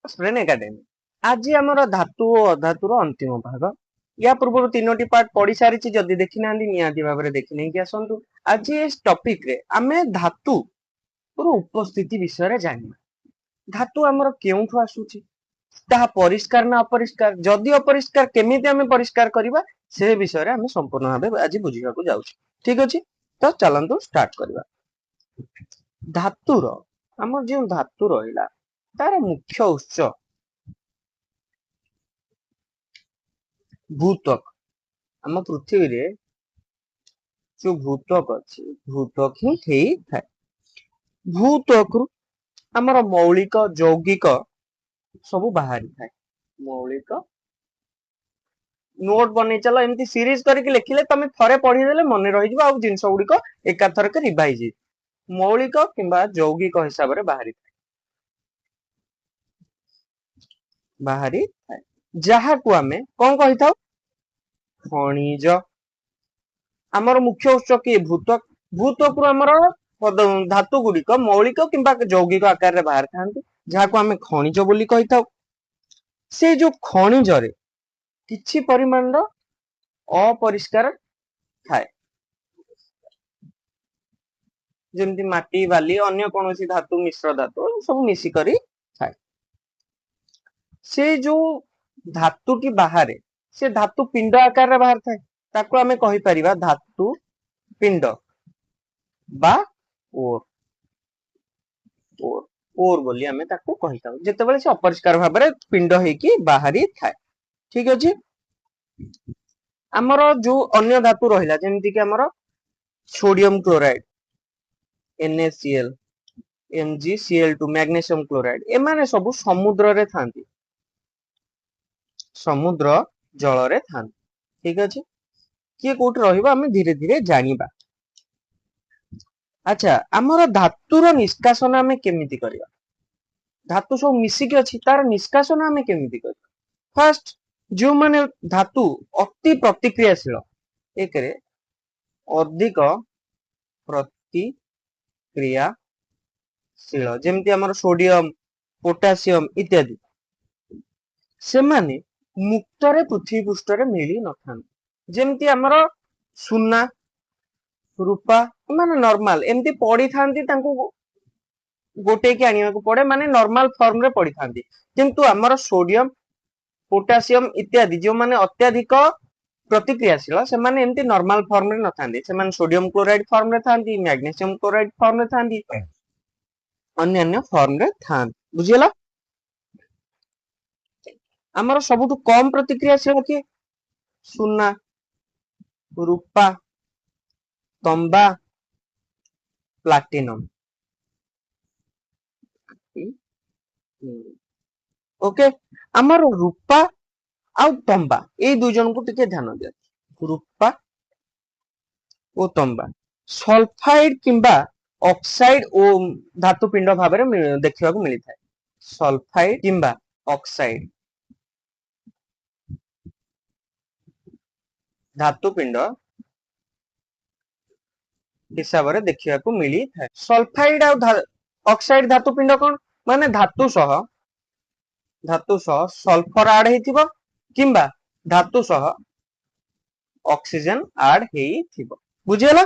student academy आज आमर धातु और अधातुर अंतिम भाग या पूर्व तीनोटी पार्ट पढ़ी सारी जदि देखी ना निहाती भाव में देखी नहीं आसतु आज इस टॉपिक रे आमे धातु उपस्थिति विषय रे जानिबा धातु आमर केउठु आसुची ताहा परिष्कार ना अपरिष्कार जदि अपरिष्कार केमिति आमे परिष्कार करिबा से विषय रे आमे संपूर्ण भाबे आज बुझिबा को जाउची ठीक अछि तो चलंतु स्टार्ट करिबा धातुर आमर जे धातु रहिला तार मुख्य उत्स भूतक आम पृथ्वी रे जो भूतक अच्छी भूतक ही थाए भूतक आमर मौलिक यौगिक सब बाहरी थाए मौलिक नोट बन चल एमती सीरीज करके लिखिले तुम थरे पढ़ीदेले मन रही जिनस गुड़िक एकाथरक रिवाइज मौलिक किंबा यौगिक हिसाब से बाहरी थाए जहाँ को आमे कौन कही था खनिज आमर मुख्य उत्स किए भूतक भूतक आमर धातु गुड़िक मौलिक किंबा यौगिक आकार में बाहर था जहाँ को आमे खनिज बोली कही था से जो खनिज रे किछि परिमाण अपरिष्कार थाए जेमती माटी बाली अन्य कौन धातु मिश्र धातु सब मिसिकरी थाए से जो धातुटी बाहर से धातु पिंड आकार रे बाहर थाए ताको आमे कहि परिबा धातु पिंड बा ओर ओर ओर बोली आमे ताको कहि थाउ जेते बेले से अपरिष्कार भाव रे पिंड हेकी बाहरी थाए ठीक अछि हमर जो अन्य धातु रहिला जेमति कि हमर sodium chloride NaCl MgCl2 magnesium chloride ए माने सब समुद्र रे थांती समुद्र जल रे थांती ठीक अछि किए कोठ रहिबा हमें धीरे धीरे जानिबा अच्छा हमर धातुर निष्कासन हमें केमिति करिया धातु सब मिसी के अछि तार निष्कासन हमें केमिति करिया फर्स्ट जो माने धातु अति प्रतिक्रियाशील एक रे अधिक प्रतिक्रियाशील जेमति हमर सोडियम पोटासियम इत्यादि से माने मुक्त रे पृथ्वी पृष्ठ रे मिली न थान जेमति हमर सुना रूपा माने नॉर्मल एमती पड़ी थांती तांको गोटे के आनिया को पड़े माने नॉर्मल फॉर्म रे पड़ी थांती किंतु हमर सोडियम पोटासियम इत्यादि जो माने अत्यधिक प्रतिक्रियाशील से माने एमती नॉर्मल फॉर्म रे न थांती से माने सोडियम क्लोराइड फॉर्म रे थांती मैग्नीशियम क्लोराइड फॉर्म रे थांती अन्य अन्य फॉर्म रे थांती बुझियला हमर सबुठु कम प्रतिक्रियाशील के सुना रूपा तंबा प्लाटिनम ओके हमर रूपा आ तंबा ए दु जन को टिके ध्यान दिया रूपा ओ तंबा सल्फाइड किंबा ऑक्साइड ओ धातु पिंड भाव में देखा मिलता है सल्फाइड किंबा ऑक्साइड धातु पिंड हिसाब से देखा मिली था सल्फाइड ऑक्साइड धातु पिंड कौन माने धातु सह सल्फर आड हेतिबो किंबा धातु सह ऑक्सीजन आड हेतिबो बुझियला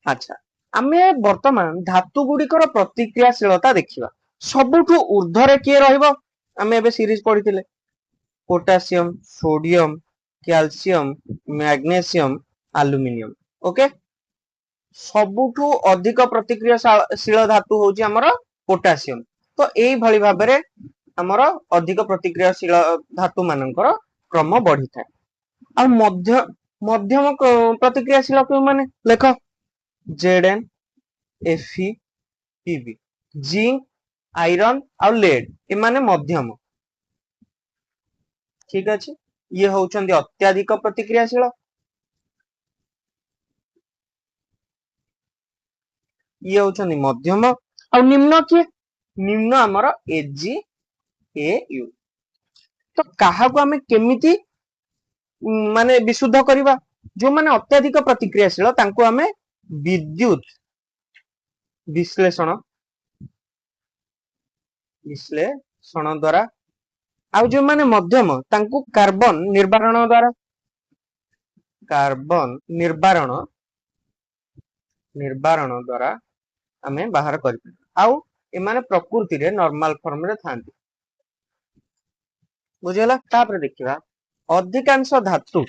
अच्छा आमे वर्तमान धातु गुड़िकर प्रतिक्रियाशीलता देखिबा सबुठु ऊर्ध्वरे किए रहइबो आमे एबे सीरीज पढिथिले potassium sodium calcium magnesium aluminium okay सबुठु अधिक प्रतिक्रियाशील धातु होची हमर पोटासियम तो एई भली भाबरे हमर अधिक प्रतिक्रियाशील धातु मानकर क्रम बढ़ी थाए आ मध्यम प्रतिक्रियाशील को माने लेखो Zn Fe Pb zinc iron और लेड ए माने मध्यम ठीक अछि ये होचंदी अत्याधिक प्रतिक्रियाशील ये होचंदी मध्यम और निम्न के निम्न हमर AgAu तो काहा को हमें केमिति माने विशुद्ध करिबा जो माने अत्याधिक प्रतिक्रियाशील तांको हमें विद्युत विश्लेषण विश्लेषण द्वारा आउ जो माने मध्यम तांकु कार्बन निर्बारण द्वारा कार्बन निर्बारण द्वारा आमे बाहर कर आउ एमाने प्रकृति रे नॉर्मल फॉर्म रे थांती बुझला तापर देखिबा अधिकांश धातु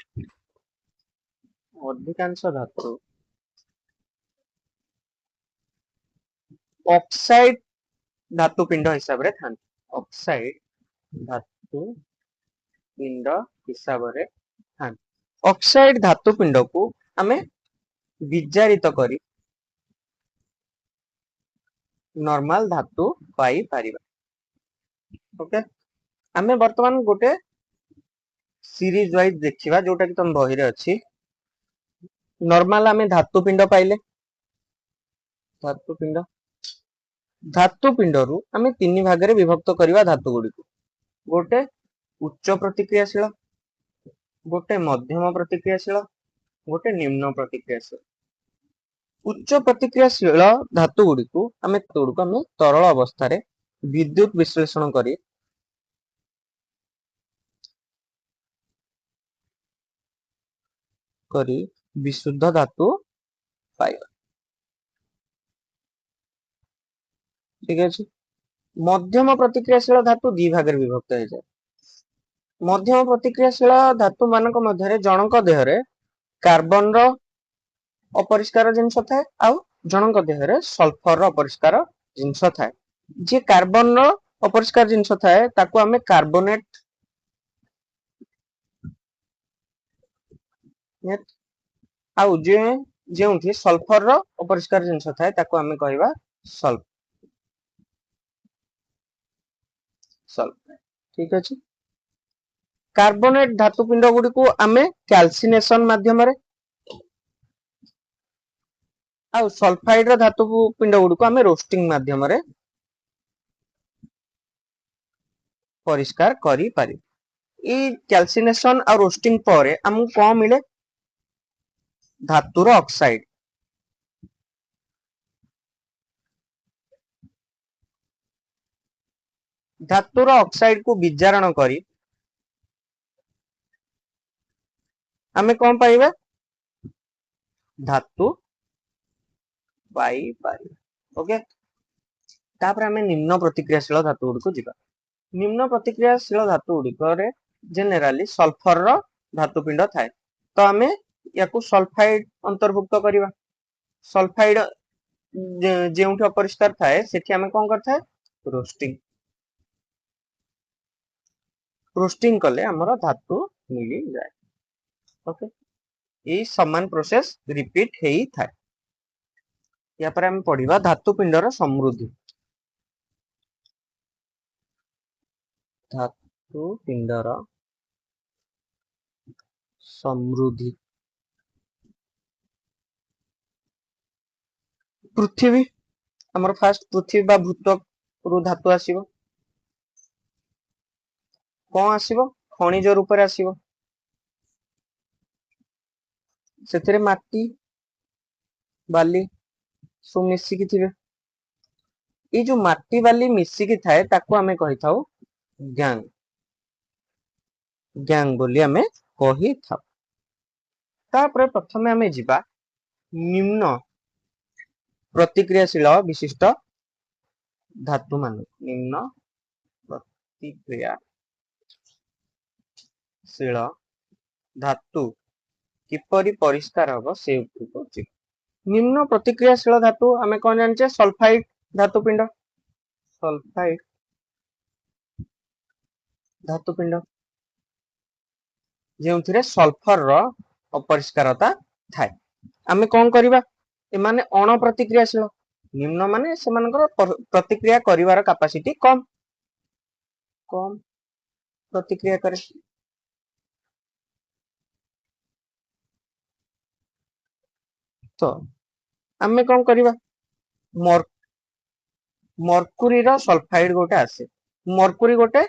ऑक्साइड धातु पिंड हिसाब रे थांती ऑक्साइड धातु पिंड हिसाब रे थांती ऑक्साइड धातु पिंड को आमे विजारित करी नॉर्मल धातु पाई पारिबा ओके आमे वर्तमान गोटे सीरीज वाइज देखिबा जोटा कि तुम बही रे अछि नॉर्मल आमे धातु पिंड पाइले धातु पिंड रु आमे तीन भाग रे विभक्त करिवा धातु गुडी को गोटे उच्च प्रतिक्रियाशील गोटे मध्यम प्रतिक्रियाशील गोटे निम्न प्रतिक्रियाशील उच्च प्रतिक्रियाशील धातु गुडी को आमे तरल अवस्था रे विद्युत विश्लेषण करी विशुद्ध धातु पाइबा ठीक अछि मध्यम प्रतिक्रियाशील धातु दी भाग रे विभक्त हो जाय मध्यम प्रतिक्रियाशील धातु मानक मध्य रे जनक देह रे कार्बन रो अपरिष्कार जिंस थाए आउ जनक देह रे सल्फर रो अपरिष्कार जिंस थाए जे कार्बन रो अपरिष्कार जिंस थाए ताको हमें कार्बोनेट आउ जे जेउठी सल्फर रो अपरिष्कार जिंस थाए ताको हमें कहबा सल्फर ठीक अछि कार्बोनेट धातु पिंड गुडी को हमें कैल्सिनेशन माध्यम रे आउ सल्फाइड रो धातु पिंड गुडी को हमें रोस्टिंग माध्यम रे परिष्कार करी पारि ई कैल्सिनेशन और रोस्टिंग पर हमु कोन मिले धातुर ऑक्साइड धातुर ऑक्साइड को विजारण करी हमें कोन पाइबा धातु पाई पारि ओके तापर हमें निम्न प्रतिक्रियाशील धातु गुडी को जिबा निम्न प्रतिक्रियाशील धातु गुडी रे जनरली सल्फर रो धातु पिंड थाए तो हमें याकू सल्फाइड अंतर्भुक्त करिवा सल्फाइड जेउठी अपरिष्कार थाए सेठी हमें कोन करथाए रोस्टिंग कले हमर धातु मिली जाए ओके ए समान प्रोसेस रिपीट हेई थाए या पर हम पढिबा धातु पिंडर समृद्धि धातु पिंडर समृद्धि पृथ्वी हमर फास्ट पृथ्वी बा भूतक रु धातु आसीबो कोन आसीबो खनिज रूप रे आसीबो सेतरे माटी बाली सो मिसी की थिबे ए जो माटी बाली मिसी की थाए ताको हमें कहि थाउ गैंग बोली हमें कहि थाउ तापर प्रथमे हमें जिबा निम्न प्रतिक्रियाशील विशिष्ट धातु मान निम्न प्रतिक्रियाशील धातु किपरि परिष्कार हबो से उपरि निम्न प्रतिक्रियाशील धातु हमें कोन जानचे सल्फाइड धातु पिंड जेउथिरे सल्फर रो अपरिष्कारता थाए हमें कोन करिबा ए माने अण प्रतिक्रियाशील निम्न माने सेमानकर प्रतिक्रिया करिवार कैपेसिटी कम प्रतिक्रिया करे तो हमें कोन करिबा मर्क्यूरी रो सल्फाइड गोटे आसे मर्क्यूरी गोटे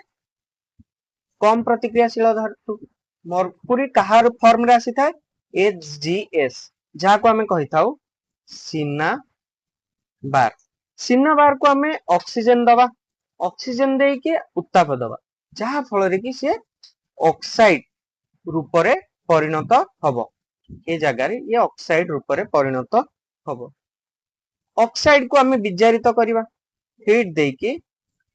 कम प्रतिक्रियाशील धातु मर्क्यूरी कहार फॉर्म रे आसी थाए HGS जहा को हमें कहि थाउ सिना बार को हमें ऑक्सीजन दबा ऑक्सीजन दे के उत्ताप दबा जहा फल कि सी ऑक्साइड रूप रे परिणत हबो ए जगह रे ये ऑक्साइड रूप रे परिणत हबो ऑक्साइड को हमें विजारित करबा हीट दे के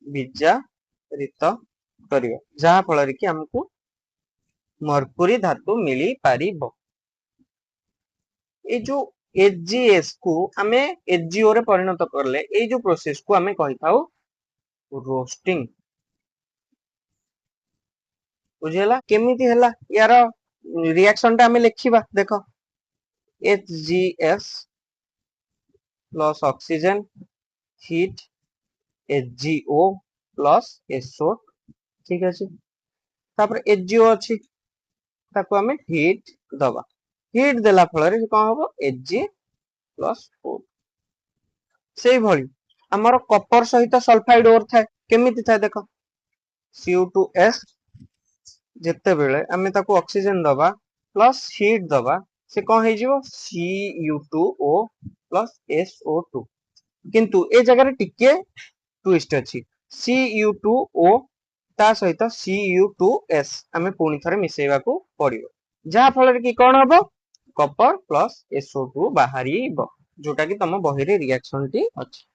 विजारित करबा जहा फल कि हमको मरकुरी धातु मिली पारिबो ए जो एचजीएस को हमें एचजीओ रे परिणत करले ए जो प्रोसेस को हमें कहि थाउ रोस्टिंग बुझेला केमिति हला यार रिएक्शन टा हमें लिखिबा देखो HgS plus oxygen heat HgO plus SO ठीक अछि तापर एचजीओ अछि ताको हमें हीट दबा हीट देला फल रे कोन हबो एचजी प्लस ओ सेई भली हमर कॉपर सहित सल्फाइड ओर थाए केमिति थाए देखो Cu2S जेते बेले हमें ताको ऑक्सीजन दबा प्लस हीट दबा से कोन हे जिवो Cu2O प्लस SO2 किंतु ए जगह रे टिके ट्विस्ट अछि Cu2O ता सहित Cu2S हमें पुनी थरे मिसेइबा को पड़िबो जहा फल रे कि कोन हबो कॉपर प्लस SO2 बाहरीबो जोटा कि तम बही रे रिएक्शन टी अछि